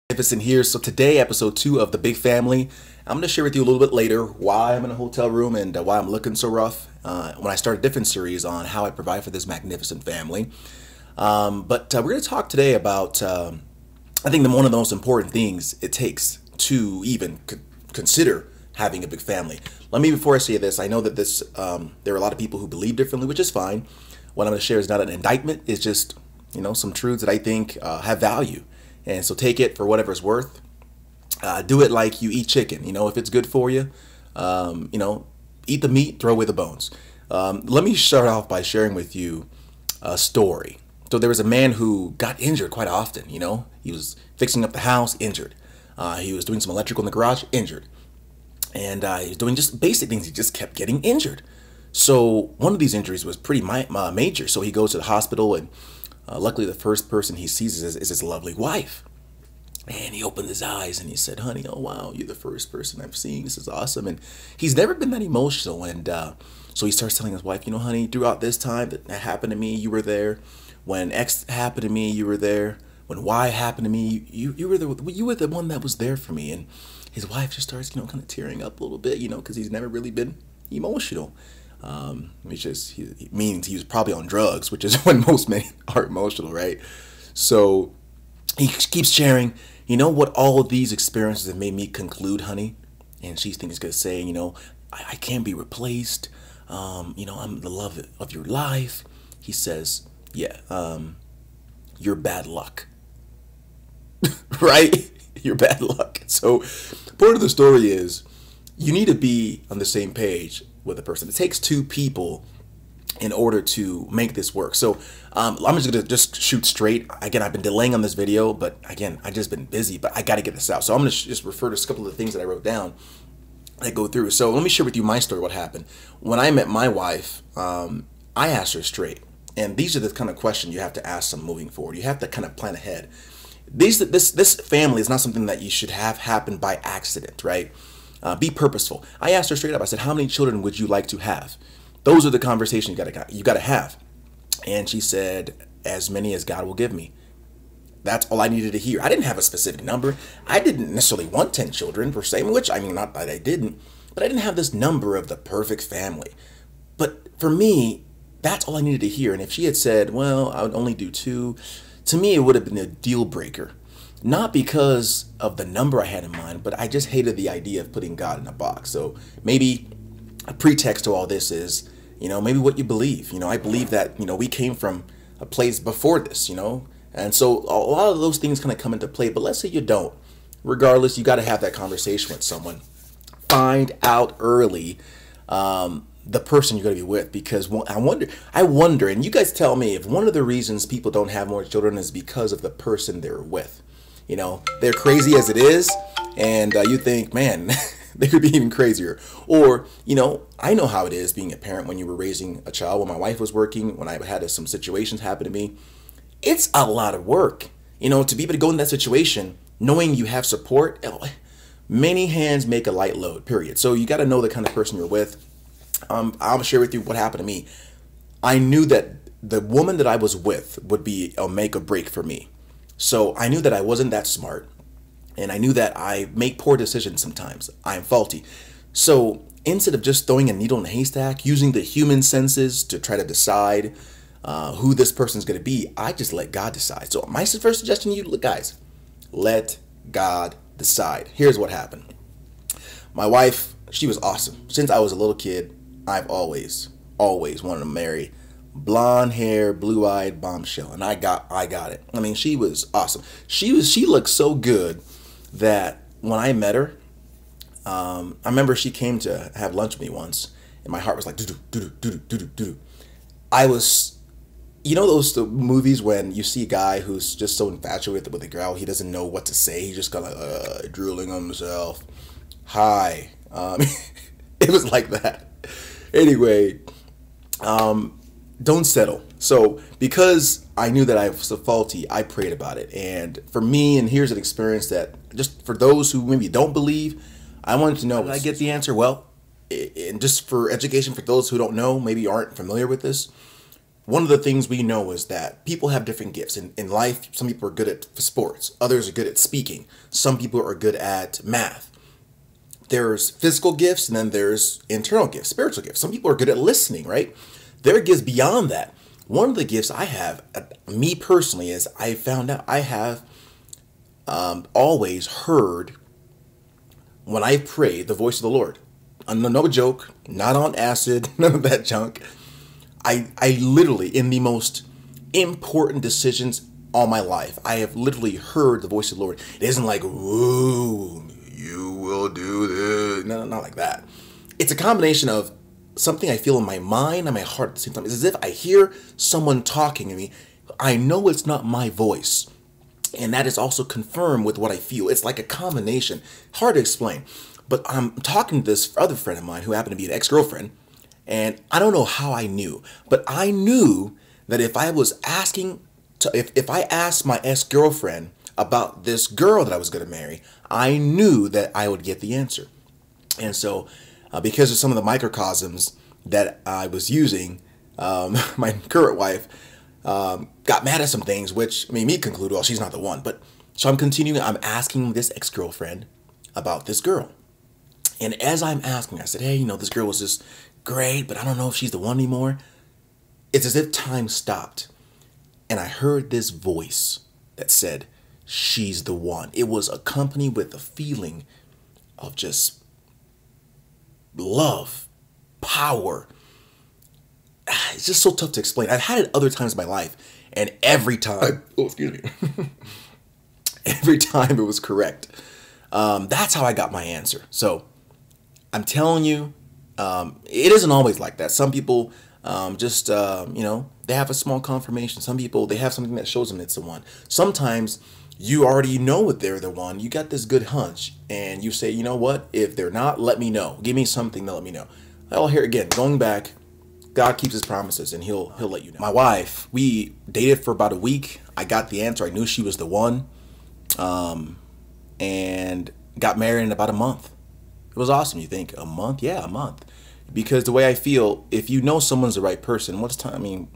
Magnificent here. So today, episode 2 of The Big Family. I'm going to share with you a little bit later why I'm in a hotel room and why I'm looking so rough when I start a different series on how I provide for this magnificent family. But we're going to talk today about, I think, one of the most important things it takes to even consider having a big family. Before I say this, I know that there are a lot of people who believe differently, which is fine. What I'm going to share is not an indictment. It's just, some truths that I think have value. And so take it for whatever it's worth. Do it like you eat chicken. If it's good for you, eat the meat, throw away the bones. Let me start off by sharing with you a story. So there was a man who got injured quite often. He was fixing up the house, injured. He was doing some electrical in the garage, injured. And he was doing just basic things. He just kept getting injured. So one of these injuries was pretty major. So he goes to the hospital, and luckily the first person he sees is his lovely wife. And he opened his eyes and he said, "Honey, oh wow, you're the first person I've seen. This is awesome." And he's never been that emotional. And so he starts telling his wife, "Honey, throughout this time that happened to me, you were there. When X happened to me, you were there. When Y happened to me, you were the one that was there for me." And his wife just starts, kind of tearing up a little bit, because he's never really been emotional. It means he was probably on drugs, which is when most men are emotional, right? So he keeps sharing, what all of these experiences have made me conclude, honey. And she thinks he's going to say, I can't be replaced. I'm the love of your life. He says, yeah, you're bad luck. Right? You're bad luck. So part of the story is you need to be on the same page with a person. It takes two people in order to make this work. So I'm just gonna shoot straight. Again, I've been delaying on this video, but again, I've just been busy, but I got to get this out. So I'm gonna just refer to a couple of the things that I wrote down that go through. So let me share with you my story, what happened. When I met my wife, I asked her straight. And these are the kind of questions you have to ask them moving forward. You have to kind of plan ahead. This family is not something that you should have happen by accident, right? Be purposeful. I asked her straight up. I said, "How many children would you like to have?" Those are the conversations you gotta have. And she said, "As many as God will give me." That's all I needed to hear. I didn't have a specific number. I didn't necessarily want 10 children per se, which not that I didn't, but I didn't have this number of the perfect family. But for me, that's all I needed to hear. And if she had said, "Well, I would only do 2," to me, it would have been a deal breaker. Not because of the number I had in mind, but I just hated the idea of putting God in a box. So maybe a pretext to all this is, maybe what you believe. I believe that, we came from a place before this, and so a lot of those things kind of come into play. But let's say you don't. Regardless, you got to have that conversation with someone. Find out early the person you're going to be with, because I wonder, and you guys tell me if one of the reasons people don't have more children is because of the person they're with. They're crazy as it is, and you think, man, they could be even crazier. Or, I know how it is being a parent when you were raising a child. When my wife was working, when I had some situations happen to me, it's a lot of work. To be able to go in that situation, knowing you have support, many hands make a light load, period. So you got to know the kind of person you're with. I'll share with you what happened to me. I knew that the woman that I was with would be a make or break for me. So I knew that I wasn't that smart, and I knew that I make poor decisions sometimes. I am faulty. So instead of just throwing a needle in a haystack, using the human senses to try to decide who this person is going to be, I just let God decide. So my first suggestion to you, look, guys, let God decide. Here's what happened. My wife, she was awesome. Since I was a little kid, I've always wanted to marry blonde hair, blue-eyed bombshell, and I got it. She was awesome. She looked so good that when I met her, I remember she came to have lunch with me once, and my heart was like doo doo doo doo doo doo doo. I was, the movies when you see a guy who's just so infatuated with a girl, he doesn't know what to say. He's just kind of drooling on himself. Hi, it was like that. Anyway, don't settle. So because I knew that I was so faulty, I prayed about it. And for me, and here's an experience that just for those who maybe don't believe, I wanted to know, did I get the answer? Well, and just for education, for those who don't know, maybe aren't familiar with this, one of the things we know is that people have different gifts. In life, some people are good at sports. Others are good at speaking. Some people are good at math. There's physical gifts, and then there's internal gifts, spiritual gifts. Some people are good at listening, right? There are gifts beyond that. One of the gifts I have, me personally, is I found out I have always heard, when I pray, the voice of the Lord. No joke, not on acid, none of that junk. I literally, in the most important decisions all my life, I have literally heard the voice of the Lord. It isn't like, whoa, you will do this. No, not like that. It's a combination of something I feel in my mind and my heart at the same time. It's as if I hear someone talking to me. I know it's not my voice. And that is also confirmed with what I feel. It's like a combination. Hard to explain. But I'm talking to this other friend of mine who happened to be an ex-girlfriend. And I don't know how I knew, but I knew that if I was asking if I asked my ex-girlfriend about this girl that I was going to marry, I knew that I would get the answer. And so because of some of the microcosms that I was using, my current wife got mad at some things, which made me conclude, well, she's not the one. But so I'm asking this ex-girlfriend about this girl. And as I'm asking, I said, hey, this girl was just great, but I don't know if she's the one anymore. It's as if time stopped. And I heard this voice that said, she's the one. It was accompanied with a feeling of just love, power. It's just so tough to explain. I've had it other times in my life, and every time, every time it was correct. That's how I got my answer. So I'm telling you, it isn't always like that. Some people they have a small confirmation. Some people, they have something that shows them it's the one. Sometimes you already know that they're the one. You got this good hunch, and you say, you know what? If they're not, let me know. Give me something to let me know. Well, here again, going back, God keeps his promises, and he'll let you know. My wife, we dated for about a week. I got the answer. I knew she was the one, and got married in about a month. It was awesome. You think, a month? Yeah, a month. Because the way I feel, if you know someone's the right person, what's time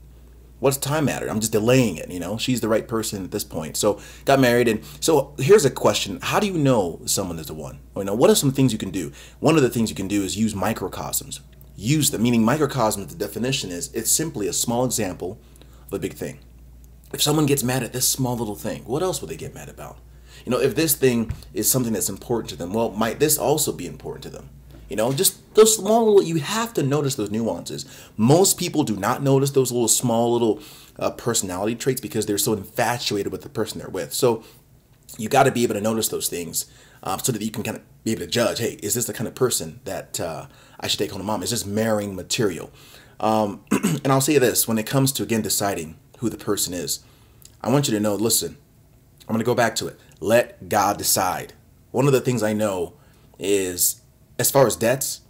matter? I'm just delaying it, She's the right person at this point. So got married, and so here's a question. How do you know someone is the one? What are some things you can do? One of the things you can do is use microcosms. Use them, meaning microcosm, the definition is, it's simply a small example of a big thing. If someone gets mad at this small little thing, what else would they get mad about? If this thing is something that's important to them, well, might this also be important to them? Just those small little, you have to notice those nuances. Most people do not notice those little small little personality traits because they're so infatuated with the person they're with. So you got to be able to notice those things so that you can kind of be able to judge, hey, is this the kind of person that I should take home to mom? Is this marrying material? And I'll say this, when it comes to, again, deciding who the person is, I want you to know, listen, I'm going to go back to it. Let God decide. One of the things I know is, as far as debts,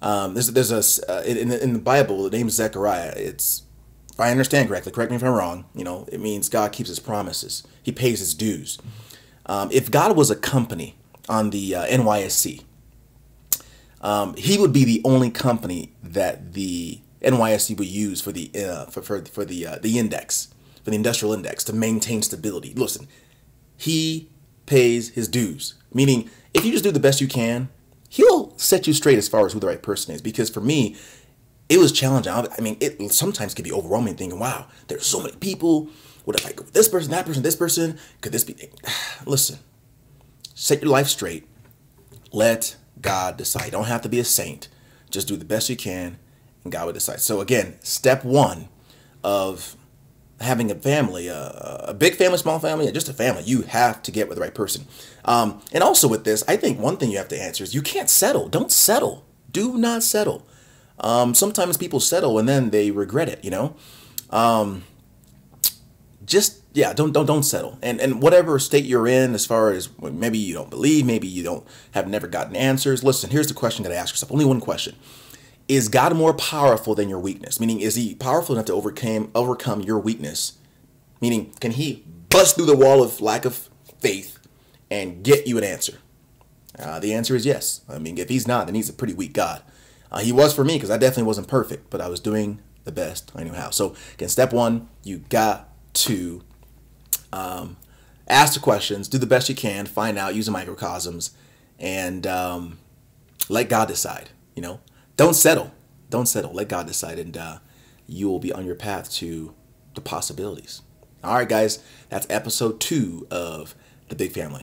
there's in the Bible, the name is Zechariah. It's, if I understand correctly, correct me if I'm wrong, it means God keeps his promises. He pays his dues. If God was a company on the NYSE, he would be the only company that the NYSE would use for the index, for the industrial index, to maintain stability. Listen, he pays his dues, meaning if you just do the best you can, he'll set you straight as far as who the right person is. Because for me, it was challenging. It sometimes can be overwhelming, thinking, wow, there's so many people. What if I go with this person, that person, this person? Could this be? Listen, set your life straight. Let God decide. You don't have to be a saint. Just do the best you can, and God will decide. So again, step one of having a family, a big family, small family, just a family, you have to get with the right person. And also with this, I think one thing you have to answer is you can't settle. Don't settle. Do not settle. Sometimes people settle and then they regret it, don't settle. And whatever state you're in, as far as maybe you don't believe, maybe you have never gotten answers. Listen, here's the question that I ask yourself. Only one question. Is God more powerful than your weakness? Meaning, is he powerful enough to overcome your weakness? Meaning, can he bust through the wall of lack of faith and get you an answer? The answer is yes. If he's not, then he's a pretty weak God. He was for me, because I definitely wasn't perfect, but I was doing the best I knew how. So again, step one, you got to ask the questions, do the best you can, find out, use the microcosms, and let God decide. You know, don't settle. Don't settle. Let God decide, and you will be on your path to the possibilities. All right, guys, that's episode 2 of The Big Family.